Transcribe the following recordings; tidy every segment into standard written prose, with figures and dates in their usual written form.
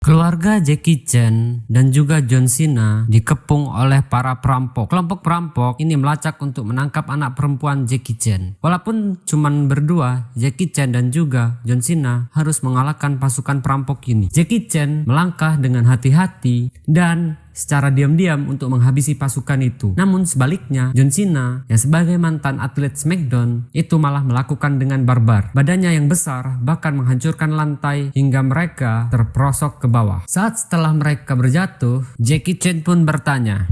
Keluarga Jackie Chan dan juga John Cena dikepung oleh para perampok. Kelompok perampok ini melacak untuk menangkap anak perempuan Jackie Chan. Walaupun cuman berdua, Jackie Chan dan juga John Cena harus mengalahkan pasukan perampok ini. Jackie Chan melangkah dengan hati-hati dan secara diam-diam untuk menghabisi pasukan itu. Namun sebaliknya, John Cena yang sebagai mantan atlet SmackDown itu malah melakukan dengan barbar. Badannya yang besar bahkan menghancurkan lantai hingga mereka terperosok ke bawah. Saat setelah mereka berjatuh, Jackie Chan pun bertanya,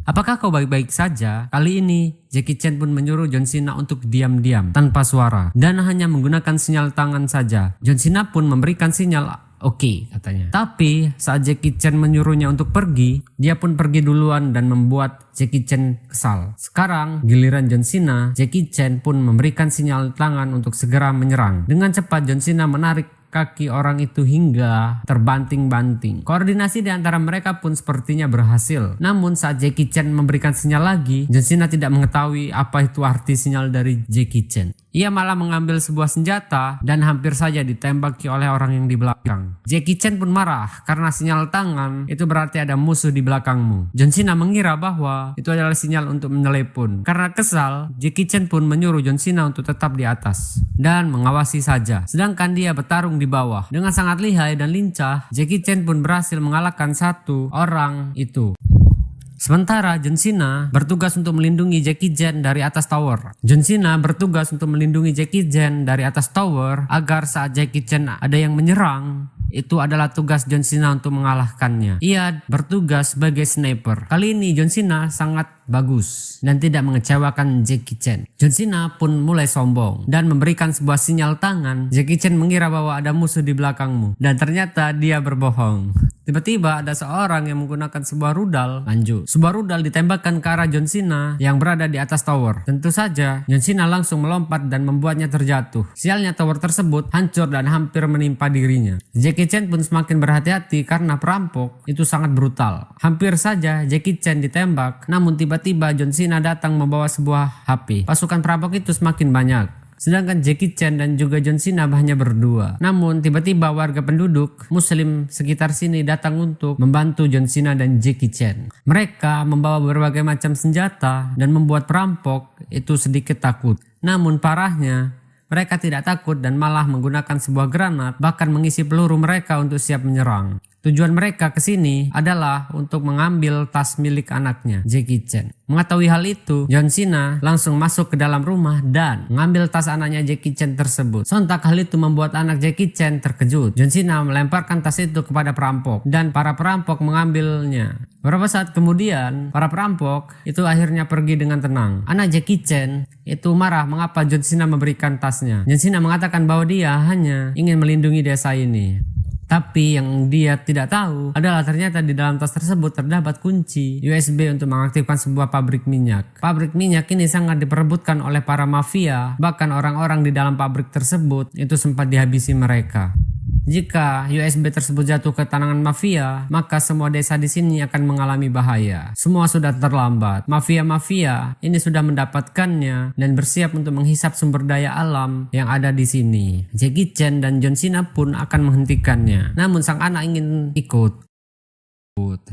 "Apakah kau baik-baik saja?" Kali ini Jackie Chan pun menyuruh John Cena untuk diam-diam tanpa suara dan hanya menggunakan sinyal tangan saja. John Cena pun memberikan sinyal oke, katanya. Tapi saat Jackie Chan menyuruhnya untuk pergi, dia pun pergi duluan dan membuat Jackie Chan kesal. Sekarang giliran John Cena, Jackie Chan pun memberikan sinyal tangan untuk segera menyerang. Dengan cepat John Cena menarik kaki orang itu hingga terbanting-banting. Koordinasi di antara mereka pun sepertinya berhasil. Namun saat Jackie Chan memberikan sinyal lagi, John Cena tidak mengetahui apa itu arti sinyal dari Jackie Chan. Ia malah mengambil sebuah senjata dan hampir saja ditembaki oleh orang yang di belakang. Jackie Chan pun marah karena sinyal tangan itu berarti ada musuh di belakangmu. John Cena mengira bahwa itu adalah sinyal untuk menelepon. Karena kesal, Jackie Chan pun menyuruh John Cena untuk tetap di atas dan mengawasi saja. Sedangkan dia bertarung di bawah. Dengan sangat lihai dan lincah, Jackie Chan pun berhasil mengalahkan satu orang itu. Sementara John Cena bertugas untuk melindungi Jackie Chan dari atas tower. John Cena bertugas untuk melindungi Jackie Chan dari atas tower agar saat Jackie Chan ada yang menyerang, itu adalah tugas John Cena untuk mengalahkannya. Ia bertugas sebagai sniper. Kali ini John Cena sangat bagus dan tidak mengecewakan Jackie Chan. John Cena pun mulai sombong dan memberikan sebuah sinyal tangan. Jackie Chan mengira bahwa ada musuh di belakangmu dan ternyata dia berbohong. Tiba-tiba ada seorang yang menggunakan sebuah rudal. Lanjut, sebuah rudal ditembakkan ke arah John Cena yang berada di atas tower. Tentu saja John Cena langsung melompat dan membuatnya terjatuh. Sialnya tower tersebut hancur dan hampir menimpa dirinya. Jackie Chan pun semakin berhati-hati karena perampok itu sangat brutal. Hampir saja Jackie Chan ditembak, namun tiba-tiba John Cena datang membawa sebuah HP. Pasukan perampok itu semakin banyak. Sedangkan Jackie Chan dan juga John Cena hanya berdua. Namun tiba-tiba warga penduduk muslim sekitar sini datang untuk membantu John Cena dan Jackie Chan. Mereka membawa berbagai macam senjata dan membuat perampok itu sedikit takut. Namun parahnya, mereka tidak takut dan malah menggunakan sebuah granat, bahkan mengisi peluru mereka untuk siap menyerang. Tujuan mereka ke sini adalah untuk mengambil tas milik anaknya, Jackie Chan. Mengetahui hal itu, John Cena langsung masuk ke dalam rumah dan mengambil tas anaknya Jackie Chan tersebut. Sontak hal itu membuat anak Jackie Chan terkejut. John Cena melemparkan tas itu kepada perampok dan para perampok mengambilnya. Beberapa saat kemudian, para perampok itu akhirnya pergi dengan tenang. Anak Jackie Chan itu marah mengapa John Cena memberikan tasnya. John Cena mengatakan bahwa dia hanya ingin melindungi desa ini. Tapi yang dia tidak tahu adalah ternyata di dalam tas tersebut terdapat kunci USB untuk mengaktifkan sebuah pabrik minyak. Pabrik minyak ini sangat diperebutkan oleh para mafia, bahkan orang-orang di dalam pabrik tersebut itu sempat dihabisi mereka. Jika USB tersebut jatuh ke tangan mafia, maka semua desa di sini akan mengalami bahaya. Semua sudah terlambat. Mafia-mafia ini sudah mendapatkannya dan bersiap untuk menghisap sumber daya alam yang ada di sini. Jackie Chan dan John Cena pun akan menghentikannya. Namun sang anak ingin ikut.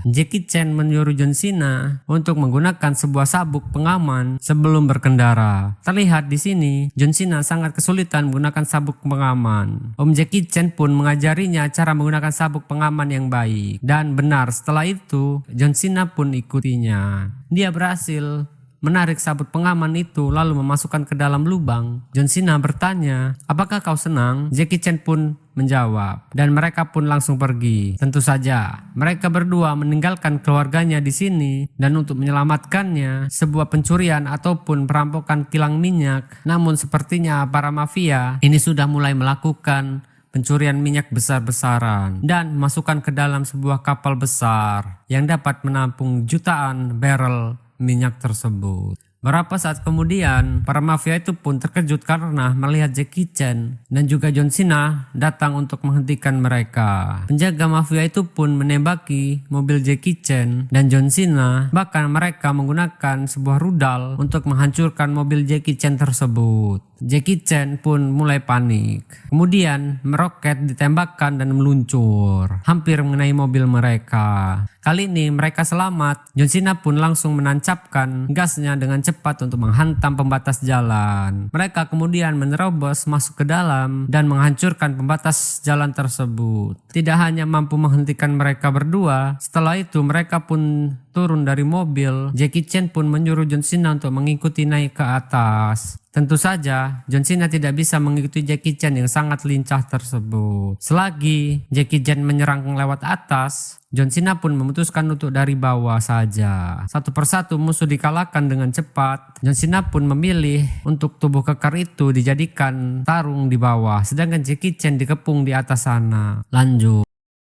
Jackie Chan menyuruh John Cena untuk menggunakan sebuah sabuk pengaman sebelum berkendara. Terlihat di sini, John Cena sangat kesulitan menggunakan sabuk pengaman. Om Jackie Chan pun mengajarinya cara menggunakan sabuk pengaman yang baik. Dan benar, setelah itu, John Cena pun ikutinya. Dia berhasil menarik sabuk pengaman itu lalu memasukkan ke dalam lubang. John Cena bertanya, "Apakah kau senang?" Jackie Chan pun menjawab dan mereka pun langsung pergi. Tentu saja mereka berdua meninggalkan keluarganya di sini dan untuk menyelamatkannya sebuah pencurian ataupun perampokan kilang minyak. Namun sepertinya para mafia ini sudah mulai melakukan pencurian minyak besar-besaran dan masukkan ke dalam sebuah kapal besar yang dapat menampung jutaan barrel minyak tersebut. Beberapa saat kemudian, para mafia itu pun terkejut karena melihat Jackie Chan dan juga John Cena datang untuk menghentikan mereka. Penjaga mafia itu pun menembaki mobil Jackie Chan dan John Cena, bahkan mereka menggunakan sebuah rudal untuk menghancurkan mobil Jackie Chan tersebut. Jackie Chan pun mulai panik. Kemudian meroket ditembakkan dan meluncur, hampir mengenai mobil mereka. Kali ini mereka selamat. John Cena pun langsung menancapkan gasnya dengan cepat untuk menghantam pembatas jalan. Mereka kemudian menerobos masuk ke dalam dan menghancurkan pembatas jalan tersebut. Tidak hanya mampu menghentikan mereka berdua, setelah itu mereka pun turun dari mobil. Jackie Chan pun menyuruh John Cena untuk mengikuti naik ke atas. Tentu saja, John Cena tidak bisa mengikuti Jackie Chan yang sangat lincah tersebut. Selagi Jackie Chan menyerang lewat atas, John Cena pun memutuskan untuk dari bawah saja. Satu persatu musuh dikalahkan dengan cepat. John Cena pun memilih untuk tubuh kekar itu dijadikan tarung di bawah, sedangkan Jackie Chan dikepung di atas sana.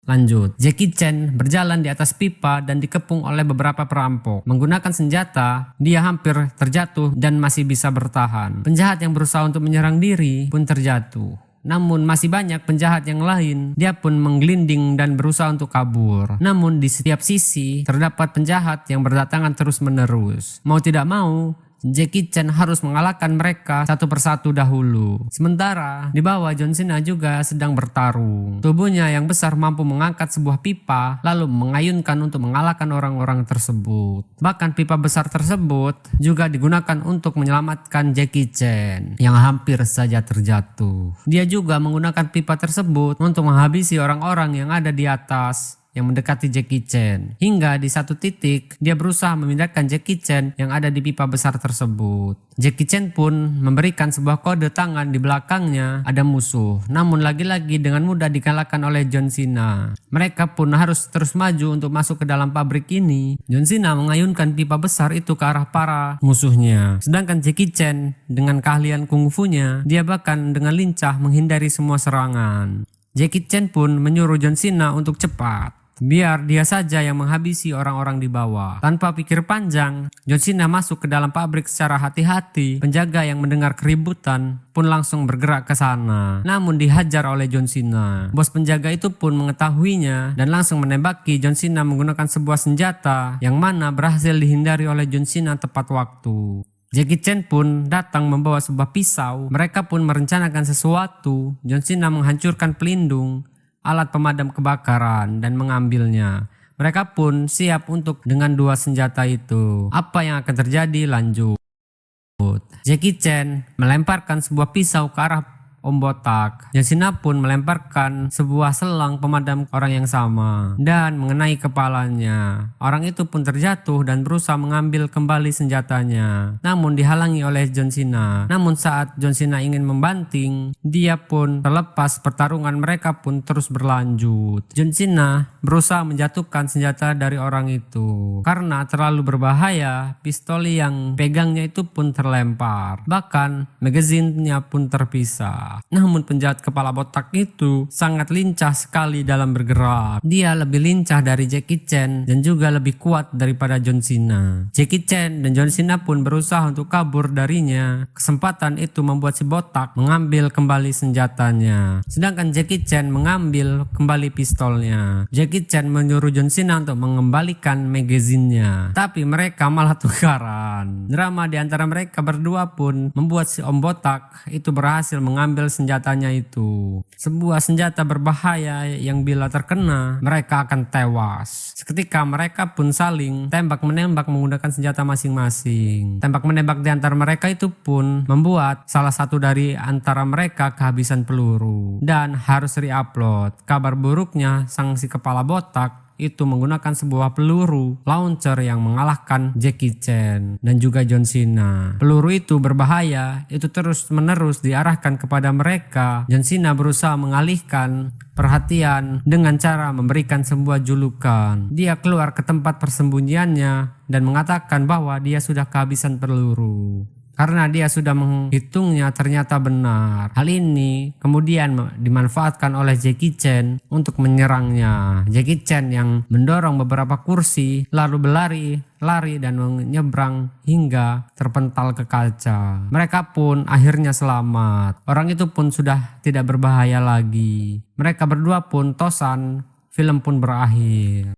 Lanjut, Jackie Chan berjalan di atas pipa dan dikepung oleh beberapa perampok. Menggunakan senjata, dia hampir terjatuh dan masih bisa bertahan. Penjahat yang berusaha untuk menyerang diri pun terjatuh. Namun masih banyak penjahat yang lain. Dia pun menggelinding dan berusaha untuk kabur. Namun di setiap sisi terdapat penjahat yang berdatangan terus-menerus. Mau tidak mau, Jackie Chan harus mengalahkan mereka satu persatu dahulu. Sementara di bawah John Cena juga sedang bertarung. Tubuhnya yang besar mampu mengangkat sebuah pipa lalu mengayunkan untuk mengalahkan orang-orang tersebut. Bahkan pipa besar tersebut juga digunakan untuk menyelamatkan Jackie Chan yang hampir saja terjatuh. Dia juga menggunakan pipa tersebut untuk menghabisi orang-orang yang ada di atas yang mendekati Jackie Chan. Hingga di satu titik dia berusaha memindahkan Jackie Chan yang ada di pipa besar tersebut. Jackie Chan pun memberikan sebuah kode tangan, di belakangnya ada musuh. Namun lagi-lagi dengan mudah dikalahkan oleh John Cena. Mereka pun harus terus maju untuk masuk ke dalam pabrik ini. John Cena mengayunkan pipa besar itu ke arah para musuhnya. Sedangkan Jackie Chan dengan keahlian kungfunya, dia bahkan dengan lincah menghindari semua serangan. Jackie Chan pun menyuruh John Cena untuk cepat, biar dia saja yang menghabisi orang-orang di bawah. Tanpa pikir panjang, John Cena masuk ke dalam pabrik secara hati-hati. Penjaga yang mendengar keributan pun langsung bergerak ke sana. Namun dihajar oleh John Cena. Bos penjaga itu pun mengetahuinya dan langsung menembaki John Cena menggunakan sebuah senjata yang mana berhasil dihindari oleh John Cena tepat waktu. Jackie Chan pun datang membawa sebuah pisau. Mereka pun merencanakan sesuatu. John Cena menghancurkan pelindung alat pemadam kebakaran dan mengambilnya. Mereka pun siap untuk dengan dua senjata itu. Apa yang akan terjadi? Lanjut. Jackie Chan melemparkan sebuah pisau ke arah Om Botak. John Cena pun melemparkan sebuah selang pemadam orang yang sama dan mengenai kepalanya. Orang itu pun terjatuh dan berusaha mengambil kembali senjatanya, namun dihalangi oleh John Cena. Namun saat John Cena ingin membanting, dia pun terlepas. Pertarungan mereka pun terus berlanjut. John Cena berusaha menjatuhkan senjata dari orang itu. Karena terlalu berbahaya, pistol yang pegangnya itu pun terlempar. Bahkan magazinnya pun terpisah. Namun penjahat kepala botak itu sangat lincah sekali dalam bergerak. Dia lebih lincah dari Jackie Chan dan juga lebih kuat daripada John Cena. Jackie Chan dan John Cena pun berusaha untuk kabur darinya. Kesempatan itu membuat si botak mengambil kembali senjatanya. Sedangkan Jackie Chan mengambil kembali pistolnya. Jackie Chan menyuruh John Cena untuk mengembalikan magazinnya. Tapi mereka malah tukaran. Drama di antara mereka berdua pun membuat si Om Botak itu berhasil mengambil senjatanya itu. Sebuah senjata berbahaya yang bila terkena mereka akan tewas. Seketika mereka pun saling tembak-menembak menggunakan senjata masing-masing. Tembak-menembak di antara mereka itu pun membuat salah satu dari antara mereka kehabisan peluru dan harus re-upload. Kabar buruknya, sang si kepala botak itu menggunakan sebuah peluru launcher yang mengalahkan Jackie Chan dan juga John Cena. Peluru itu berbahaya, itu terus-menerus diarahkan kepada mereka. John Cena berusaha mengalihkan perhatian dengan cara memberikan sebuah julukan. Dia keluar ke tempat persembunyiannya dan mengatakan bahwa dia sudah kehabisan peluru. karena dia sudah menghitungnya ternyata benar. Hal ini kemudian dimanfaatkan oleh Jackie Chan untuk menyerangnya. Jackie Chan yang mendorong beberapa kursi lalu lari dan menyeberang hingga terpental ke kaca. Mereka pun akhirnya selamat. Orang itu pun sudah tidak berbahaya lagi. Mereka berdua pun tosan, film pun berakhir.